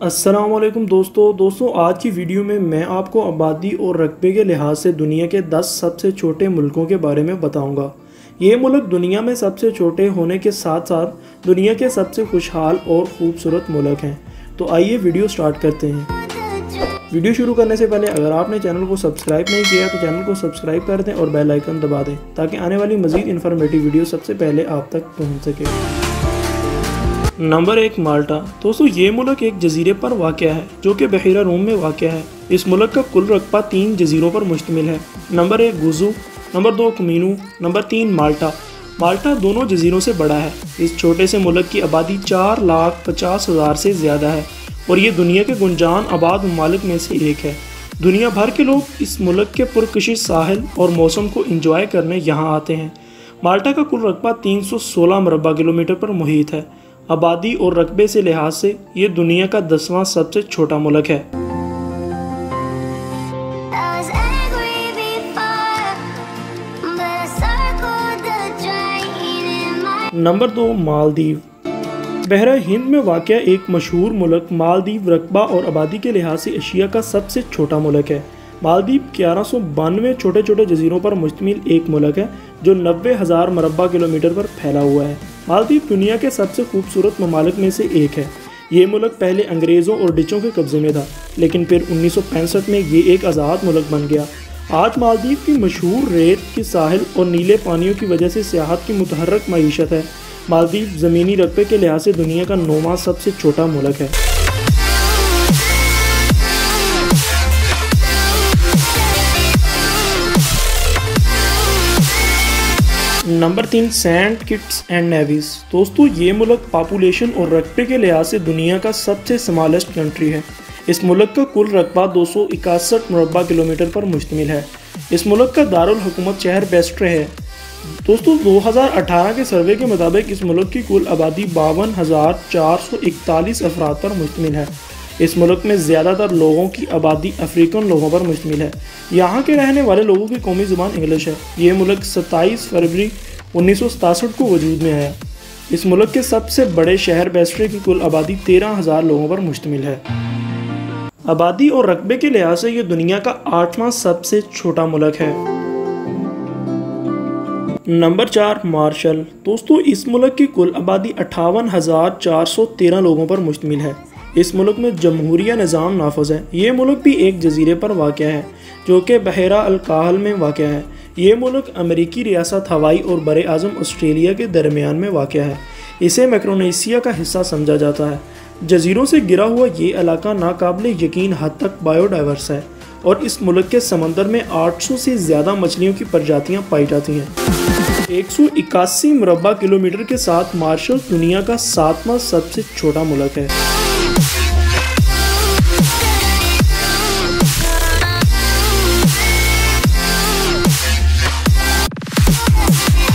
अस्सलामुअलैकुम दोस्तों आज की वीडियो में मैं आपको आबादी और रकबे के लिहाज से दुनिया के 10 सबसे छोटे मुल्कों के बारे में बताऊंगा। ये मुल्क दुनिया में सबसे छोटे होने के साथ साथ दुनिया के सबसे खुशहाल और ख़ूबसूरत मुल्क हैं। तो आइए वीडियो स्टार्ट करते हैं। वीडियो शुरू करने से पहले अगर आपने चैनल को सब्सक्राइब नहीं किया तो चैनल को सब्सक्राइब कर दें और बेल आइकन दबा दें ताकि आने वाली मज़ीद इन्फॉर्मेटिव वीडियो सबसे पहले आप तक पहुँच सके। नंबर 1 माल्टा। दोस्तों ये मुल्क एक जजीरे पर वाक़या है जो कि बहरा रूम में वाक़या है। इस मुल्क का कुल रकबा 3 जजीरों पर मुश्तमिल है। नंबर 1 गुजू, नंबर 2 कमीनू, नंबर 3 माल्टा। माल्टा दोनों जजीरों से बड़ा है। इस छोटे से मुल्क की आबादी 4,50,000 से ज़्यादा है और ये दुनिया के गुंजान आबाद ममालिक में से एक है। दुनिया भर के लोग इस मुल्क के पुरकशिश साहिल और मौसम को इंजॉय करने यहाँ आते हैं। माल्टा का कुल रकबा 316 मरबा किलोमीटर पर मुहित है। आबादी और रकबे से लिहाज से ये दुनिया का 10वां सबसे छोटा मुल्क है। नंबर 2 मालदीव। बहरा हिंद में वाक़या एक मशहूर मुल्क मालदीव रकबा और आबादी के लिहाज से एशिया का सबसे छोटा मुल्क है। मालदीव 1192 छोटे छोटे जजीरों पर मुश्तमिल एक मुल्क है जो 90,000 मरबा किलोमीटर पर फैला हुआ है। मालदीव दुनिया के सबसे खूबसूरत ममालिक में से एक है। ये मुल्क पहले अंग्रेज़ों और डचों के कब्ज़े में था, लेकिन फिर 1965 में ये एक आज़ाद मुल्क बन गया। आज मालदीव की मशहूर रेत की साहिल और नीले पानियों की वजह से सियाहत की मुतहर्रक मईशत है। मालदीव ज़मीनी रकबे के लिहाज से दुनिया का 9वां सबसे छोटा मुल्क है। Number 3 Saint Kitts and Nevis. दोस्तों ये मुल्क पॉपुलेशन और रकबे के लिहाज से दुनिया का सबसे स्मॉलेस्ट कंट्री है। इस मुल्क का कुल रकबा 261 मरबा किलोमीटर पर मुश्तमिल है। इस मुल्क का दारुल हुकूमत शहर बेस्ट्रे है। दोस्तों 2018 के सर्वे के मुताबिक इस मुल्क की कुल आबादी 52,441 अफराद पर मुश्तमिल है। इस मुल्क में ज़्यादातर लोगों की आबादी अफ्रीकन लोगों पर मुश्तमिल है। यहाँ के रहने वाले लोगों की कौमी ज़ुबान इंग्लिश है। ये मुल्क 27 फरवरी 1967 को वजूद में आया। इस मुल्क के सबसे बड़े शहर बेस्ट्रे की कुल आबादी 13,000 लोगों पर मुश्तमिल है। आबादी और रकबे के लिहाज से ये दुनिया का 8वां सबसे छोटा मुल्क है। Number 4 Marshall. दोस्तों इस मुल्क की कुल आबादी 58,413 लोगों पर मुश्तमिल है। इस मुल्क में जमहूरिया निज़ाम नाफज है। ये मुल्क भी एक जजीरे पर वाक़या है जो कि बहरा अल-काहल में वाक़या है। ये मुल्क अमेरिकी रियासत हवाई और बर आज़म ऑस्ट्रेलिया के दरमियान में वाक़या है। इसे मैक्रोनेशिया का हिस्सा समझा जाता है। जजीरों से घिरा हुआ ये इलाका नाकाबिले यकीन हद तक बायोडाइवर्स है और इस मुल्क के समंदर में 800 से ज़्यादा मछलियों की प्रजातियाँ पाई जाती हैं। 181 मरबा किलोमीटर के साथ मार्शल दुनिया का 7वां सबसे छोटा मुल्क है।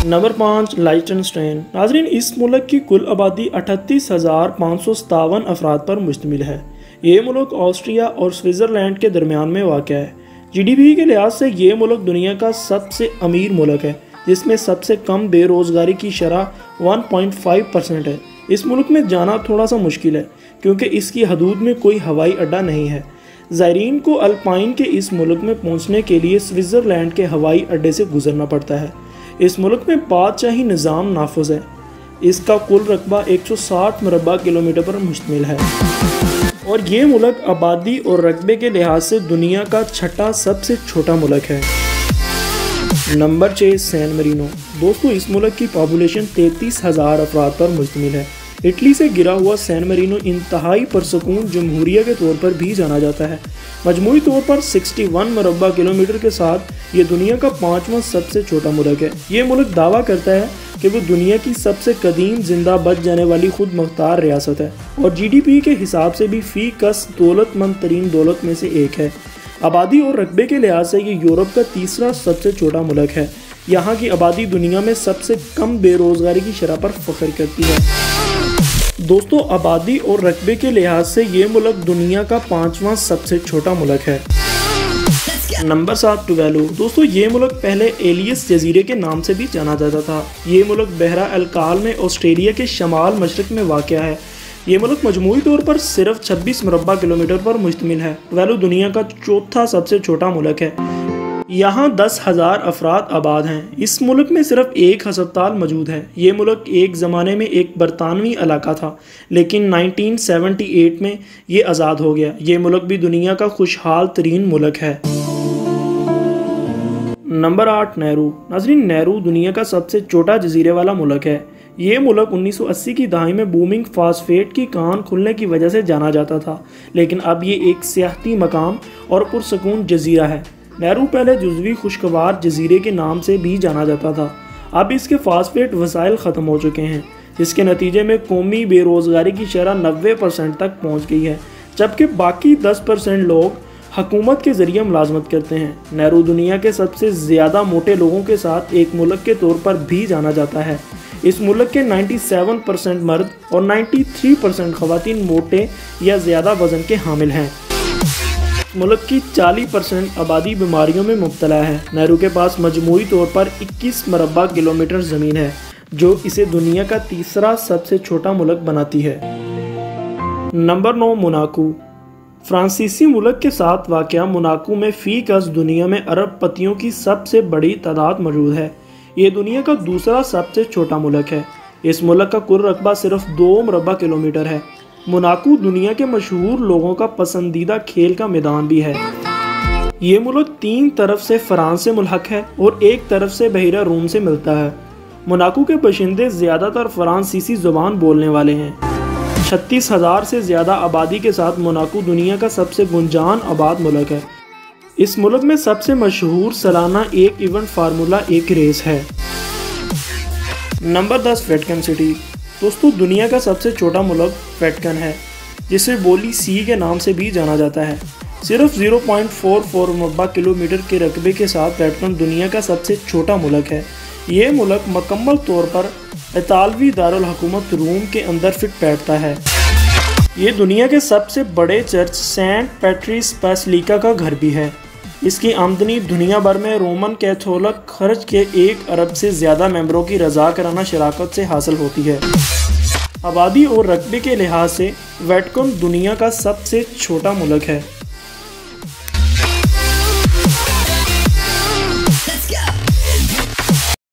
नंबर 5 लाइचटेनस्टाइन। नाज़रीन इस मुल्क की कुल आबादी 38,557 अफराद पर मुश्तमिल है। ये मुल्क ऑस्ट्रिया और स्विट्ज़रलैंड के दरमियान में वाक़या है। GDP के लिहाज से ये मुल्क दुनिया का सबसे अमीर मुल्क है जिसमें सबसे कम बेरोज़गारी की शरह 1.5% है। इस मुल्क में जाना थोड़ा सा मुश्किल है क्योंकि इसकी हदूद में कोई हवाई अड्डा नहीं है। ज़ायरीन को अल्पाइन के इस मुल्क में पहुँचने के लिए स्विट्ज़रलैंड के हवाई अड्डे से गुजरना पड़ता है। इस मुल्क में बादशाही निज़ाम नाफज है। इसका कुल रकबा 160 मरबा किलोमीटर पर मुश्तमिल है और ये मुल्क आबादी और रकबे के लिहाज से दुनिया का 6ठा सबसे छोटा मुल्क है। Number 6 San Marino. दोस्तों इस मुल्क की पॉपुलेशन 33,000 अफराद पर मुश्तमिल है। इटली से घिरा हुआ सैन मरीनो इंतहाई पुरसकून जमहूरिया के तौर पर भी जाना जाता है। मजमूई तौर पर 61 मरबा किलोमीटर के साथ ये दुनिया का 5वां सबसे छोटा मुल्क है। ये मुल्क दावा करता है कि वो दुनिया की सबसे कदीम जिंदा बच जाने वाली खुद मुख्तार रियासत है और GDP के हिसाब से भी फी कस दौलतमंद तरीन दौलत में से एक है। आबादी और रकबे के लिहाज से ये यूरोप का 3रा सबसे छोटा मुल्क है। यहाँ की आबादी दुनिया में सबसे कम बेरोज़गारी की शरह पर फख्र करती है। दोस्तों आबादी और रकबे के लिहाज से ये मुल्क दुनिया का 5वां सबसे छोटा मुल्क है। नंबर 7 टुवालू। दोस्तों ये मुल्क पहले एलियस जजीरे के नाम से भी जाना जाता था। ये मुल्क बहरा अल-काहल में ऑस्ट्रेलिया के शमाल मशरक में वाक़या है। ये मुल्क मजमूई तौर पर सिर्फ 26 मुरब्बा किलोमीटर पर मुश्तमिल है। टुवालू दुनिया का चौथा सबसे छोटा मुल्क है। यहाँ 10,000 अफराद आबाद हैं। इस मुल्क में सिर्फ एक हस्पताल मौजूद है। ये मुल्क एक ज़माने में एक बरतानवी इलाका था, लेकिन 1978 में ये आज़ाद हो गया। ये मुल्क भी दुनिया का खुशहाल तरीन मुल्क है। नंबर 8 नेहरू। नाज़रीन, नेहरू दुनिया का सबसे छोटा जजीरे वाला मुल्क है। ये मुल्क 1980 की दहाई में बूमिंग फास्फेट की कान खुलने की वजह से जाना जाता था, लेकिन अब ये एक सियाहती मकाम और पुरसकून जजीरा है। नेहरू पहले जुज़वी खुशगवार जजीरे के नाम से भी जाना जाता था। अब इसके फास्फेट वसाइल ख़त्म हो चुके हैं, जिसके नतीजे में कौमी बेरोज़गारी की शरह 90% तक पहुँच गई है, जबकि बाकी 10% लोग हुकूमत के ज़रिए मुलाजमत करते हैं। नेहरू दुनिया के सबसे ज़्यादा मोटे लोगों के साथ एक मुल्क के तौर पर भी जाना जाता है। इस मुल्क के 97% मर्द और 93% ख़वातीन मोटे या ज़्यादा वज़न के हामिल हैं। मुल्क की 40% आबादी बीमारियों में मुब्तला है। नेहरू के पास मजमूई तौर पर 21 मुरब्बा किलोमीटर ज़मीन है, जो इसे दुनिया का तीसरा सबसे छोटा मुल्क बनाती है। Number 9 Monaco. फ्रांसीसी मुल्क के साथ वाक़या मोनाको में फ़ी गज़ दुनिया में अरबपतियों की सबसे बड़ी तादाद मौजूद है। ये दुनिया का दूसरा सबसे छोटा मुल्क है। इस मुल्क का कुल रकबा सिर्फ 2 मुरब्बा किलोमीटर है। मोनाको दुनिया के मशहूर लोगों का पसंदीदा खेल का मैदान भी है। ये मुल्क 3 तरफ से फ्रांस से मुल्हक है और एक तरफ से बहिरा रूम से मिलता है। मोनाको के बाशिंदे ज़्यादातर फ्रांसीसी ज़ुबान बोलने वाले हैं। 36,000 से ज़्यादा आबादी के साथ मोनाको दुनिया का सबसे गुंजान आबाद मुल्क है। इस मुल्क में सबसे मशहूर सालाना एक इवेंट फार्मूला 1 रेस है। Number 10 Vatican city. दोस्तों, दुनिया का सबसे छोटा मुल्क वेटिकन है, जिसे बोली सी के नाम से भी जाना जाता है। सिर्फ 0.44 मुरब्बा किलोमीटर के रकबे के साथ वेटिकन दुनिया का सबसे छोटा मुल्क है। ये मुल्क मुकम्मल तौर पर इतालवी दारुल हुकूमत रोम के अंदर फिट बैठता है। ये दुनिया के सबसे बड़े चर्च सेंट पैट्रिस बेसिलिका का घर भी है। इसकी आमदनी दुनिया भर में रोमन कैथोलिक खर्च के 1 अरब से ज़्यादा मेंबरों की रज़ाकाराना शराकत से हासिल होती है। आबादी और रकबे के लिहाज से वेटिकन दुनिया का सबसे छोटा मुल्क है।